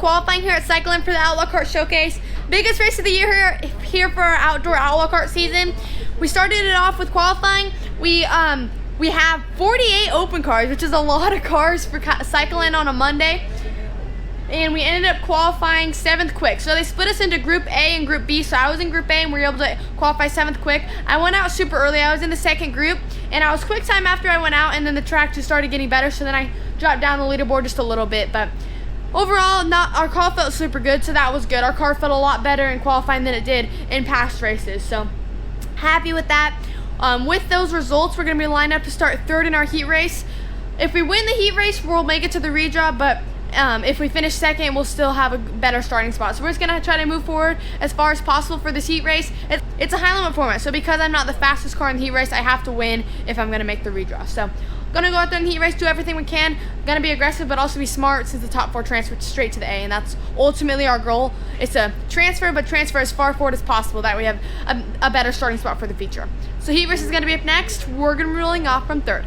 qualifying here at Cycleland for the Outlaw Kart Showcase. Biggest race of the year here for our outdoor Outlaw Kart season. We started it off with qualifying. We have 48 open cars, which is a lot of cars for Cycleland on a Monday. And we ended up qualifying 7th quick. So they split us into Group A and Group B. So I was in Group A and we were able to qualify 7th quick. I went out super early. I was in the 2nd group and I was quick time after I went out, and then the track just started getting better. So then I dropped down the leaderboard just a little bit. But overall, our car felt super good, so that was good. Our car felt a lot better in qualifying than it did in past races. So happy with that. With those results, we're going to be lined up to start 3rd in our heat race. If we win the heat race, we'll make it to the redraw, but if we finish 2nd, we'll still have a better starting spot. So we're just going to try to move forward as far as possible for this heat race. It's a high limit format, so because I'm not the fastest car in the heat race, I have to win if I'm going to make the redraw. So going to go out there in the heat race, do everything we can. Going to be aggressive, but also be smart, since the top 4 transferred straight to the A, and that's ultimately our goal. It's a transfer, but transfer as far forward as possible, that we have a better starting spot for the feature. So heat race is going to be up next. We're going to be rolling off from 3rd.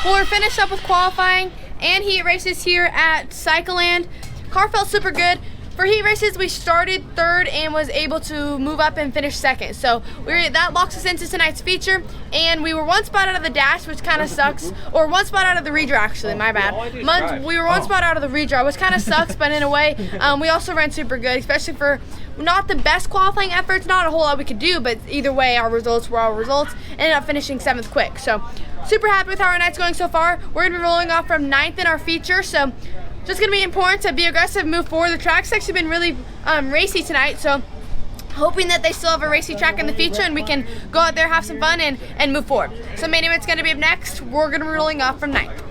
We're finished up with qualifying and heat races here at Cycleland. Car felt super good. For heat races, we started 3rd and was able to move up and finish 2nd. So that locks us into tonight's feature. And we were 1 spot out of the dash, which kind of sucks. Or 1 spot out of the redraw, actually, my bad. We were 1 spot out of the redraw, which kind of sucks, but in a way, we also ran super good, especially for not the best qualifying efforts. Not a whole lot we could do, but either way, our results were our results. Ended up finishing 7th quick. So super happy with how our night's going so far. We're going to be rolling off from 9th in our feature. So just going to be important to be aggressive, move forward. The track's actually been really racy tonight, so hoping that they still have a racy track in the future and we can go out there, have some fun, and move forward. So main event's going to be up next. We're going to be rolling off from 9th.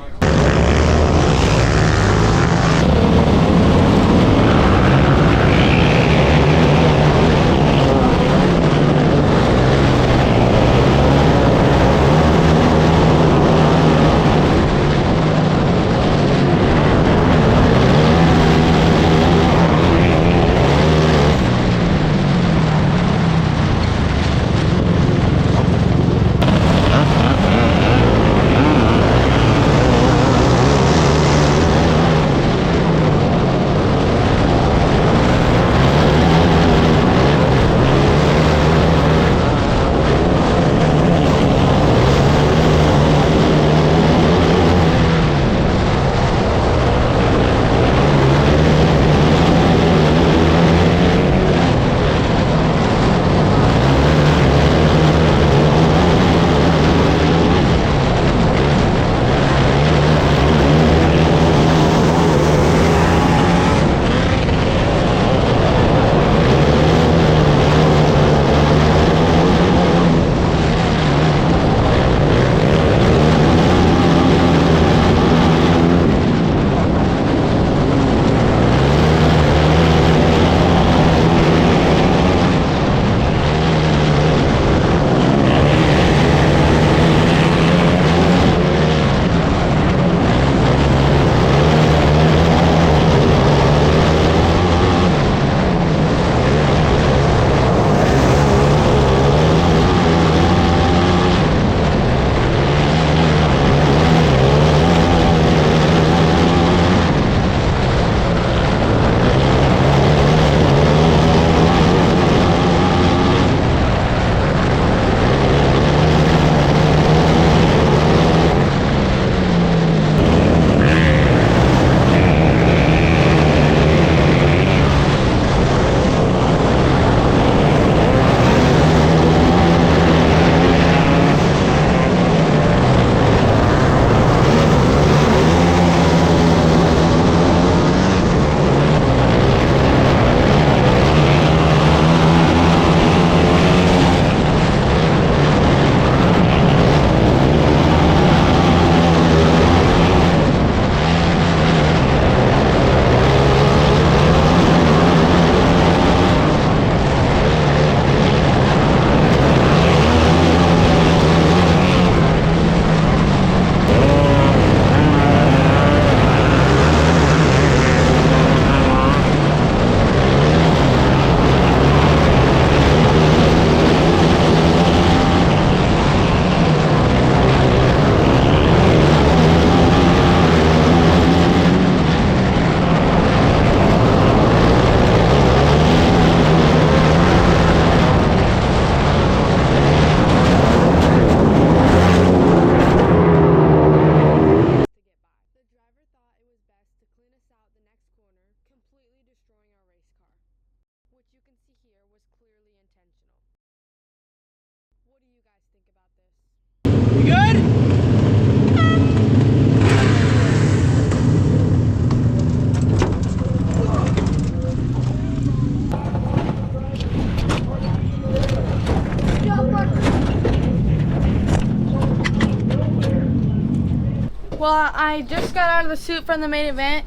Well, I just got out of the suit from the main event,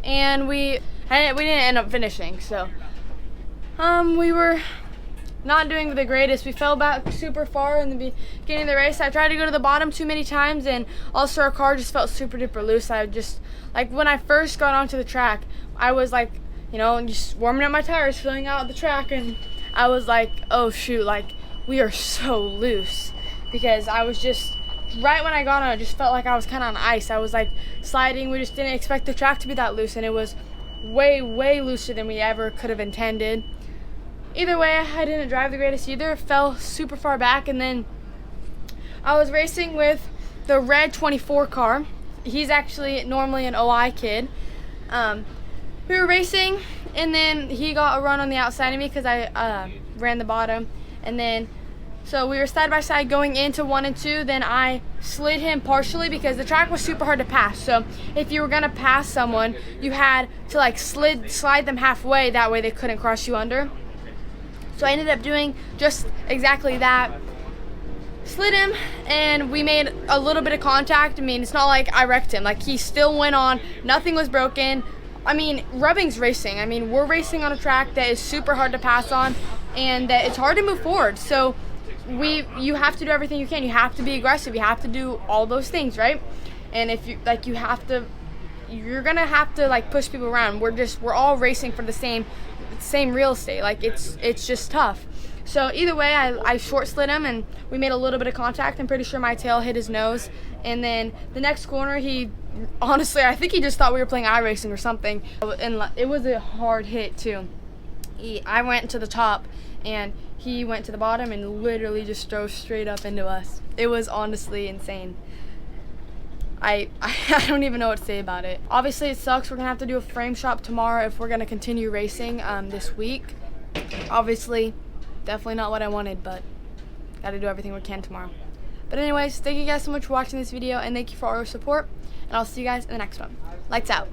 and we didn't end up finishing. So, we were not doing the greatest. We fell back super far in the beginning of the race. I tried to go to the bottom too many times, and also our car just felt super duper loose. I just, like, when I first got onto the track, I was like, you know, just warming up my tires, filling out the track, and I was like, oh shoot, like, we are so loose, because I was just, right when I got on, it just felt like I was kind of on ice. I was like sliding. We just didn't expect the track to be that loose, and it was way, way looser than we ever could have intended. Either way, I didn't drive the greatest either. Fell super far back, and then I was racing with the red 24 car. He's actually normally an OI kid. We were racing, and then he got a run on the outside of me because I ran the bottom, and then so we were side by side going into 1 and 2. Then I slid him partially because the track was super hard to pass. So if you were gonna pass someone, you had to like slide them halfway. That way they couldn't cross you under. So I ended up doing just exactly that. Slid him, and we made a little bit of contact. I mean, it's not like I wrecked him. Like, he still went on. Nothing was broken. I mean, rubbing's racing. I mean, we're racing on a track that is super hard to pass on, and that it's hard to move forward. So you have to do everything you can. You have to be aggressive. You have to do all those things, right? And if you like, you're gonna have to like push people around. We're all racing for the same real estate. Like, it's just tough. So either way, I short slid him, and we made a little bit of contact. I'm pretty sure my tail hit his nose, and then the next corner, honestly, I think he just thought we were playing iRacing or something, and it was a hard hit too. I went to the top, and he went to the bottom and literally just drove straight up into us. It was honestly insane. I don't even know what to say about it. Obviously, it sucks. We're gonna have to do a frame shop tomorrow if we're gonna continue racing this week. Obviously, definitely not what I wanted, but gotta do everything we can tomorrow. But anyways, thank you guys so much for watching this video, and thank you for all your support, and I'll see you guys in the next one. Lights out.